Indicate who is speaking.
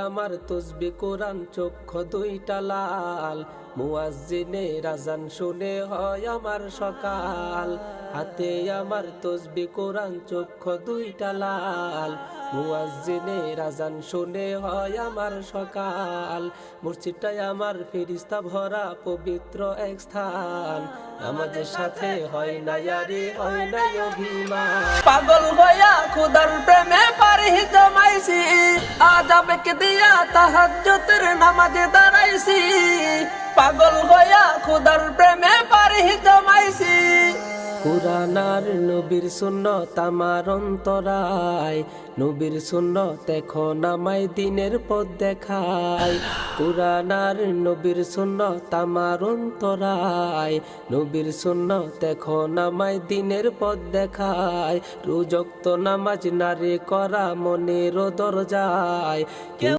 Speaker 1: আমার তসবি কোরআন চক্ষু দুইটা লাল, মুয়াজ্জিনের আযান শুনে হয় আমার সকাল। হাতে আমার তসবি কোরআন চক্ষু দুইটা লাল, মুয়াজ্জিনের আযান শুনে হয় আমার সকাল। মসজিদটাই আমার ফেরেশতা ভরা পবিত্র এক স্থান, নামাজের সাথে হয় না ইয়ারি হয় না অভিমান। পাগল হইয়া খোদার প্রেমে পারি জমাইছি, আযাবকে দিয়া তাহাজ্জুদের নামাজে দাঁড়াইছি। পাগল হইয়া খোদার প্রেমে পারি জমাইছি। কুরআন আর নবীর সুন্নাত আমার অন্তরায়, নবীর সুন্নাত এখন আমায় দিনের পথ দেখায়। কুরআন আর নবীর সুন্নাত আমার অন্তরায়, নবীর সুন্নাত এখন আমায় দিনের পথ দেখায়। রোজ ওয়াক্ত নামাজ নারে করা মনের দরজায়।